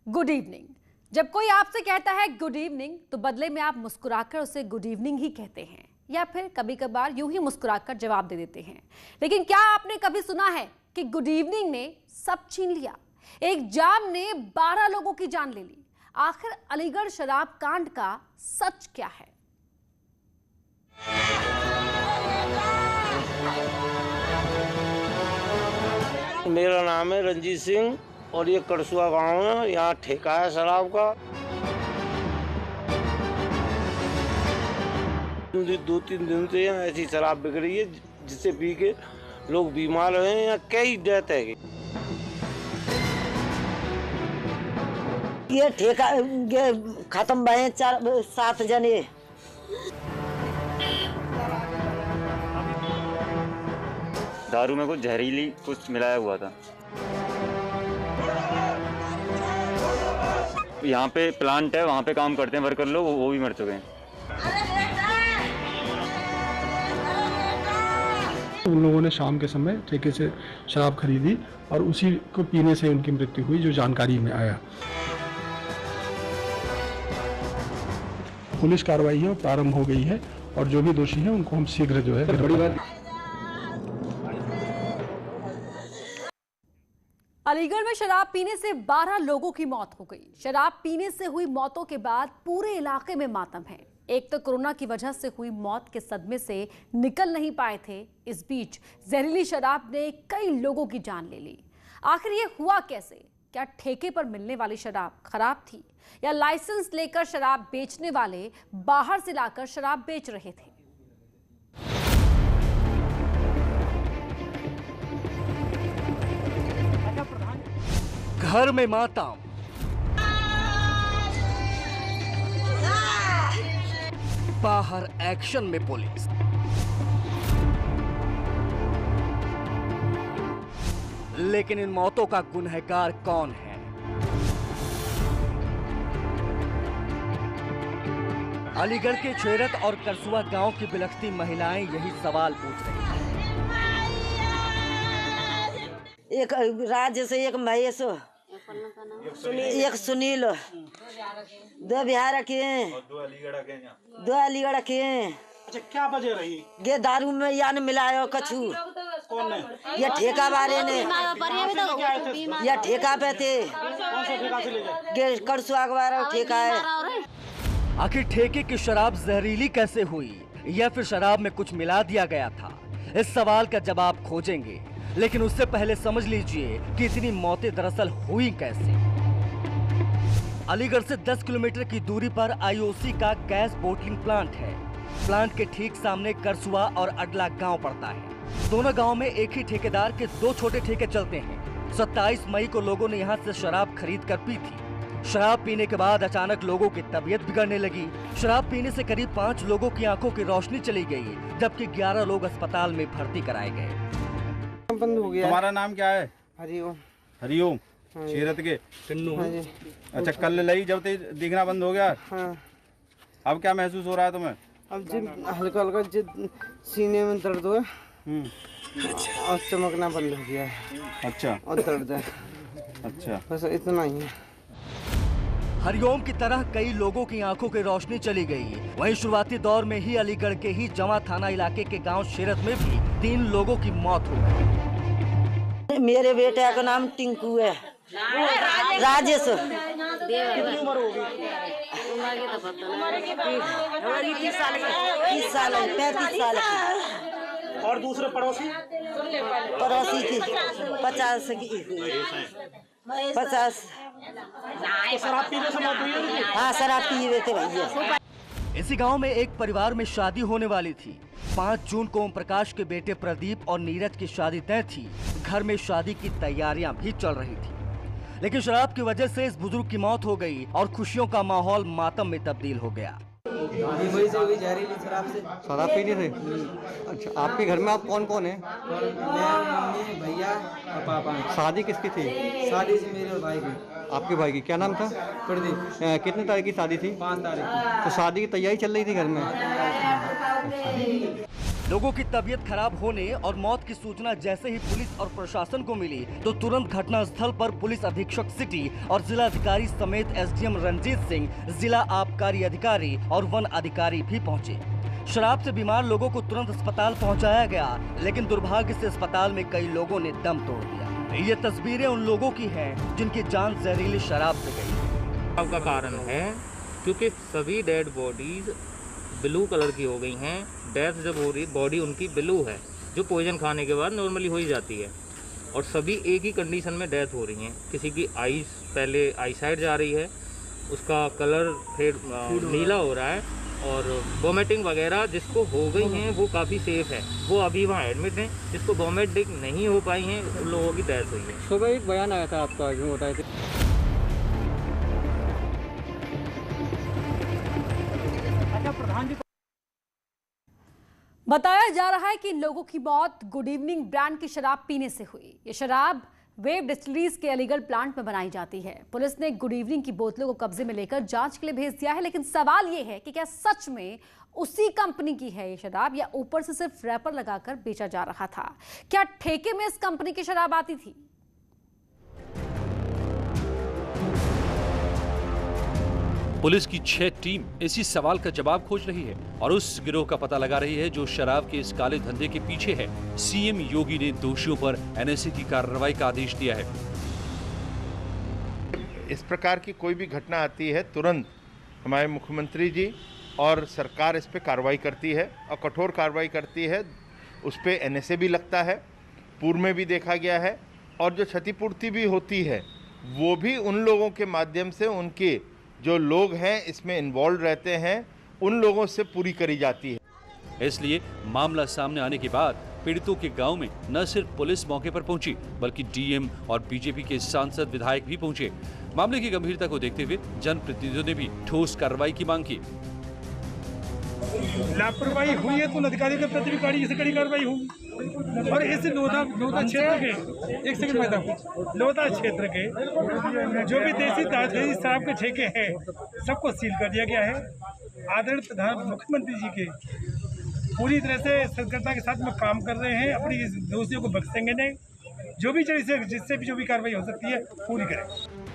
Good evening. जब कोई आपसे कहता है गुड इवनिंग तो बदले में आप मुस्कुराकर उसे गुड इवनिंग ही कहते हैं या फिर कभी कभार यूं ही मुस्कुराकर जवाब दे देते हैं। लेकिन क्या आपने कभी सुना है कि गुड इवनिंग ने सब छीन लिया? एक जाम ने 12 लोगों की जान ले ली। आखिर अलीगढ़ शराब कांड का सच क्या है? मेरा नाम है रंजीत सिंह और ये करसुआ गांव है। यहाँ ठेका है शराब का। 2-3 दिन से यहाँ ऐसी शराब बिक रही है जिससे पी के लोग बीमार हुए हैं। यहाँ कई डेथ है। ये ठेका ये खत्म भए 4-7 जने। दारू में कुछ जहरीली कुछ मिलाया हुआ था। यहाँ पे प्लांट है, वहाँ पे काम करते हैं वर्कर लोग, वो भी मर चुके हैं। उन लोगों ने शाम के समय ठेके से शराब खरीदी और उसी को पीने से उनकी मृत्यु हुई, जो जानकारी में आया। पुलिस कार्रवाई है प्रारंभ हो गई है और जो भी दोषी हैं उनको हम शीघ्र जो है बड़ी बात। अलीगढ़ में शराब पीने से 12 लोगों की मौत हो गई। शराब पीने से हुई मौतों के बाद पूरे इलाके में मातम है। एक तो कोरोना की वजह से हुई मौत के सदमे से निकल नहीं पाए थे, इस बीच जहरीली शराब ने कई लोगों की जान ले ली। आखिर ये हुआ कैसे? क्या ठेके पर मिलने वाली शराब खराब थी या लाइसेंस लेकर शराब बेचने वाले बाहर से लाकर शराब बेच रहे थे? घर में मातम, बाहर एक्शन में पुलिस। लेकिन इन मौतों का गुनहगार कौन है? अलीगढ़ के छेरत और करसुआ गांव की बिलखती महिलाएं यही सवाल पूछ रही हैं। एक राज्य से, एक महेश, एक सुनील, 2 बिहार के, 2 अलीगढ़ के। अच्छा, क्या वजह रही? ये दारू में यान मिलाया कछु। कौन ने? ये ठेका वाले ने। ये ठेका पे थे। कौन से ठेका से ले गए? ये करसुआ वाला ठेका है। आखिर ठेके की शराब जहरीली कैसे हुई या फिर शराब में कुछ मिला दिया गया था? इस सवाल का जवाब खोजेंगे, लेकिन उससे पहले समझ लीजिए कि इतनी मौतें दरअसल हुई कैसे। अलीगढ़ से 10 किलोमीटर की दूरी पर आईओसी का गैस बोटलिंग प्लांट है। प्लांट के ठीक सामने करसुआ और अडला गांव पड़ता है। दोनों गांव में एक ही ठेकेदार के 2 छोटे ठेके चलते हैं। 27 मई को लोगों ने यहां से शराब खरीद कर पी थी। शराब पीने के बाद अचानक लोगों की तबीयत बिगड़ने लगी। शराब पीने से करीब 5 लोगों की आंखों की रोशनी चली गई, जबकि 11 लोग अस्पताल में भर्ती कराए गए। बंद हो गया। तुम्हारा नाम क्या है? हरिओम। हरिओम। छेरत के टिन्नू। अच्छा, कल लई जब ते दिखना बंद हो गया। हाँ। अब क्या महसूस हो रहा है तुम्हें? अब जिद हल्का हल्का जिद सीने में दर्द हुआ और चमकना बंद हो गया है। अच्छा। और दर्द है। अच्छा, बस इतना ही है। हरिओम की तरह कई लोगों की आंखों की रोशनी चली गई। वहीं शुरुआती दौर में ही अलीगढ़ के ही जमा थाना इलाके के गांव छेरत में भी 3 लोगों की मौत हो गई। मेरे बेटे का नाम टिंकू है। राजेश। कितनी उम्र होगी? 30 साल है, 35 साल की। और दूसरे पड़ोसी की 50 की। 50। तो शराब पीने से मौत हुई है उनकी? हाँ, शराब पी रहे थे भैया। इसी गांव में एक परिवार में शादी होने वाली थी। 5 जून को ओम प्रकाश के बेटे प्रदीप और नीरज की शादी तय थी। घर में शादी की तैयारियां भी चल रही थी, लेकिन शराब की वजह से इस बुजुर्ग की मौत हो गई और खुशियों का माहौल मातम में तब्दील हो गया। शराब पीने से? अच्छा, आपके घर में आप कौन कौन है? मम्मी, भैया और पापा। शादी किसकी थी? शादी से मेरे भाई की। आपके भाई की क्या नाम था? प्रदीप। कितने तारीख की शादी थी? 5 तारीख की। तो शादी की तैयारी चल रही थी घर में? लोगों की तबीयत खराब होने और मौत की सूचना जैसे ही पुलिस और प्रशासन को मिली तो तुरंत घटनास्थल पर पुलिस अधीक्षक सिटी और जिला अधिकारी समेत एसडीएम रंजीत सिंह, जिला आबकारी अधिकारी और वन अधिकारी भी पहुंचे। शराब से बीमार लोगों को तुरंत अस्पताल पहुंचाया गया, लेकिन दुर्भाग्य से अस्पताल में कई लोगों ने दम तोड़ दिया। ये तस्वीरें उन लोगों की हैं जिनकी जान जहरीली शराब से गई। का कारण है क्योंकि सभी डेड बॉडीज ब्लू कलर की हो गई हैं। डेथ जब हो रही बॉडी उनकी ब्लू है, जो पॉइजन खाने के बाद नॉर्मली हो ही जाती है, और सभी एक ही कंडीशन में डेथ हो रही हैं। किसी की आईज पहले आई साइड जा रही है, उसका कलर फिर नीला हो रहा है, और वॉमिटिंग वगैरह जिसको हो गई हैं वो काफ़ी सेफ है, वो अभी वहाँ एडमिट हैं। जिसको वॉमिटिंग नहीं हो पाई हैं उन लोगों की डेथ हुई है। सुबह एक बयान आया था आपका, यूँ बताए थे। बताया जा रहा है कि इन लोगों की मौत गुड इवनिंग ब्रांड की शराब पीने से हुई। ये शराब वेब डिस्टिलरीज के अलीगढ़ प्लांट में बनाई जाती है। पुलिस ने गुड इवनिंग की बोतलों को कब्जे में लेकर जांच के लिए भेज दिया है, लेकिन सवाल ये है कि क्या सच में उसी कंपनी की है ये शराब, या ऊपर से सिर्फ रैपर लगाकर बेचा जा रहा था? क्या ठेके में इस कंपनी की शराब आती थी? पुलिस की 6 टीम इसी सवाल का जवाब खोज रही है और उस गिरोह का पता लगा रही है जो शराब के इस काले धंधे के पीछे है। सीएम योगी ने दोषियों पर एनएसए की कार्रवाई का आदेश दिया है। इस प्रकार की कोई भी घटना आती है, तुरंत हमारे मुख्यमंत्री जी और सरकार इस पे कार्रवाई करती है और कठोर कार्रवाई करती है। उस पे एनएसए भी लगता है, पूर्व में भी देखा गया है, और जो क्षतिपूर्ति भी होती है वो भी उन लोगों के माध्यम से, उनके जो लोग हैं इसमें इन्वॉल्व रहते हैं, उन लोगों से पूरी करी जाती है। इसलिए मामला सामने आने के बाद पीड़ितों के गांव में न सिर्फ पुलिस मौके पर पहुंची, बल्कि डीएम और बीजेपी के सांसद विधायक भी पहुंचे। मामले की गंभीरता को देखते हुए जनप्रतिनिधियों ने भी ठोस कार्रवाई की मांग की। लापरवाही हुई है तो अधिकारियों के प्रति भी कड़ी कार्रवाई होगी। और इस लोधा क्षेत्र के, एक सेकंड मैडम, लोधा क्षेत्र के जो भी देसी शराब के ठेके हैं सबको सील कर दिया गया है। आदरणीय प्रधान मुख्यमंत्री जी के पूरी तरह से सतर्कता के साथ में काम कर रहे हैं। अपनी दोषियों को बख्शेंगे नहीं, जो भी जिससे भी जो भी कार्रवाई हो सकती है पूरी करें।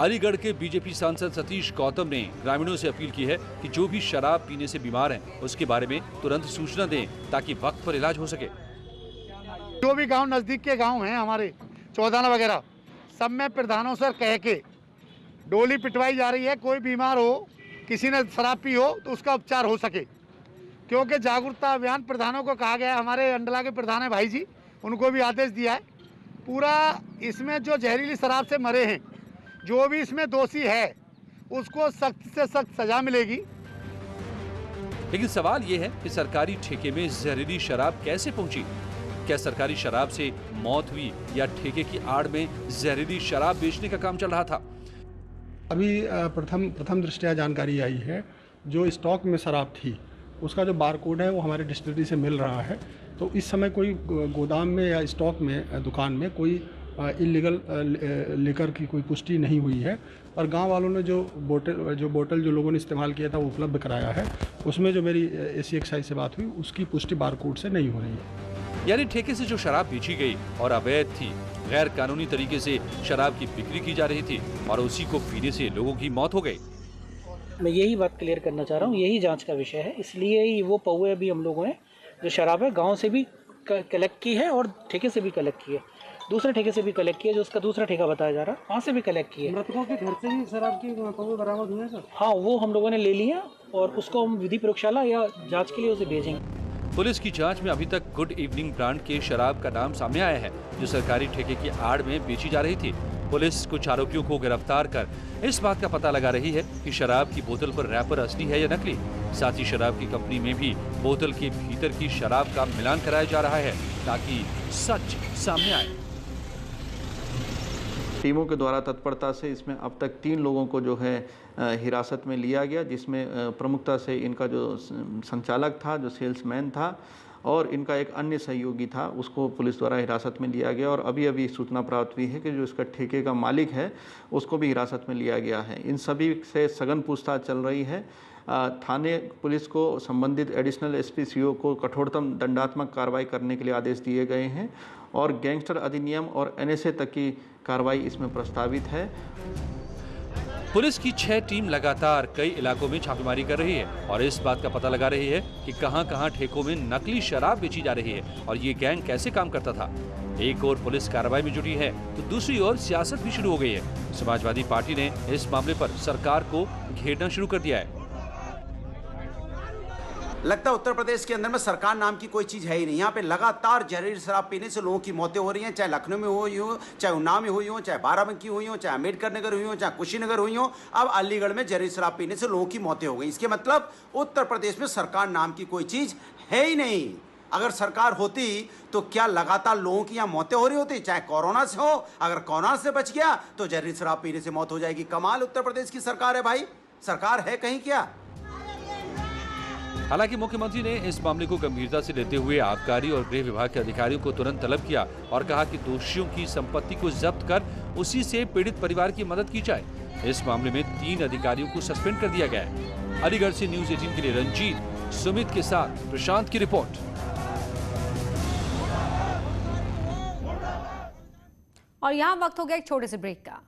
अलीगढ़ के बीजेपी सांसद सतीश गौतम ने ग्रामीणों से अपील की है कि जो भी शराब पीने से बीमार हैं उसके बारे में तुरंत सूचना दें ताकि वक्त पर इलाज हो सके। जो भी गांव नजदीक के गांव हैं हमारे चौदाना वगैरह, सब में प्रधानों से कह के डोली पिटवाई जा रही है। कोई बीमार हो, किसी ने शराब पी हो तो उसका उपचार हो सके, क्योंकि जागरूकता अभियान प्रधानों को कहा गया है। हमारे अंडला के प्रधान है भाई जी, उनको भी आदेश दिया है। पूरा इसमें जो जहरीली शराब से मरे हैं, जो भी इसमें दोषी है उसको सख्त से सख्त सजा मिलेगी। लेकिन सवाल ये है कि सरकारी ठेके में जहरीली शराब कैसे पहुंची? क्या सरकारी शराब से मौत हुई या ठेके की आड़ में जहरीली शराब बेचने का काम चल रहा था? अभी प्रथम दृष्टया जानकारी आई है, जो स्टॉक में शराब थी उसका जो बारकोड है वो हमारे डिस्टिलरी से मिल रहा है। तो इस समय कोई गोदाम में या स्टॉक में, दुकान में कोई इलीगल लेकर की कोई पुष्टि नहीं हुई है। और गांव वालों ने जो बोतल जो लोगों ने इस्तेमाल किया था वो उपलब्ध कराया है। उसमें जो मेरी एसी एक्साइज से बात हुई उसकी पुष्टि बारकोड से नहीं हो रही है। यानी ठेके से जो शराब बेची गई और अवैध थी, गैर कानूनी तरीके से शराब की बिक्री की जा रही थी और उसी को पीने से लोगों की मौत हो गई। मैं यही बात क्लियर करना चाह रहा हूँ, यही जांच का विषय है। इसलिए ही वो पौवे भी हम लोगों ने जो शराब है गाँव से भी कलेक्ट की है और ठेके से भी कलेक्ट की है, दूसरे ठेके से भी कलेक्ट किया, जो उसका दूसरा ठेका बताया जा रहा है वहाँ से भी कलेक्ट किया। मृतकों के घर से ही शराब की पौवे बरामद हुए सर? हाँ, वो हम लोगों ने ले लिया और उसको हम विधि प्रयोगशाला या जांच के लिए उसे भेजेंगे। पुलिस की जांच में अभी तक गुड इवनिंग ब्रांड के शराब का नाम सामने आया है, जो सरकारी ठेके की आड़ में बेची जा रही थी। पुलिस कुछ आरोपियों को गिरफ्तार कर इस बात का पता लगा रही है कि शराब की बोतल पर रैपर असली है या नकली। साथ ही शराब की कंपनी में भी बोतल के भीतर की शराब का मिलान कराया जा रहा है ताकि सच सामने आए। टीमों के द्वारा तत्परता से इसमें अब तक 3 लोगों को जो है हिरासत में लिया गया, जिसमें प्रमुखता से इनका जो संचालक था, जो सेल्समैन था, और इनका एक अन्य सहयोगी था, उसको पुलिस द्वारा हिरासत में लिया गया। और अभी अभी सूचना प्राप्त हुई है कि जो इसका ठेके का मालिक है उसको भी हिरासत में लिया गया है। इन सभी से सघन पूछताछ चल रही है। थाने पुलिस को संबंधित एडिशनल एसपी सीओ को कठोरतम दंडात्मक कार्रवाई करने के लिए आदेश दिए गए हैं और गैंगस्टर अधिनियम और एनएसए तक की कार्रवाई इसमें प्रस्तावित है। पुलिस की 6 टीम लगातार कई इलाकों में छापेमारी कर रही है और इस बात का पता लगा रही है कि कहां-कहां ठेकों में नकली शराब बेची जा रही है और ये गैंग कैसे काम करता था। एक और पुलिस कार्रवाई में जुटी है तो दूसरी ओर सियासत भी शुरू हो गई है। समाजवादी पार्टी ने इस मामले पर सरकार को घेरना शुरू कर दिया है। लगता है उत्तर प्रदेश के अंदर में सरकार नाम की कोई चीज़ है ही नहीं। यहाँ पे लगातार जहरीली शराब पीने से लोगों की मौतें हो रही हैं, चाहे लखनऊ में हुई हो, चाहे उन्नाव में हुई हो, चाहे बाराबंकी हुई हो, चाहे अम्बेडकर नगर हुई हो, चाहे कुशीनगर हुई हो। अब अलीगढ़ में जहरीली शराब पीने से लोगों की मौतें हो गई। इसके मतलब उत्तर प्रदेश में सरकार नाम की कोई चीज़ है ही नहीं। अगर सरकार होती तो क्या लगातार लोगों की यहाँ मौतें हो रही होती, चाहे कोरोना से हो। अगर कोरोना से बच गया तो जहरीली शराब पीने से मौत हो जाएगी। कमाल उत्तर प्रदेश की सरकार है भाई, सरकार है कहीं क्या। हालांकि मुख्यमंत्री ने इस मामले को गंभीरता से लेते हुए आबकारी और गृह विभाग के अधिकारियों को तुरंत तलब किया और कहा कि दोषियों की संपत्ति को जब्त कर उसी से पीड़ित परिवार की मदद की जाए। इस मामले में 3 अधिकारियों को सस्पेंड कर दिया गया है। अलीगढ़ से न्यूज़ 18 के लिए रंजीत सुमित के साथ प्रशांत की रिपोर्ट। और यहाँ वक्त हो गया एक छोटे से ब्रेक का।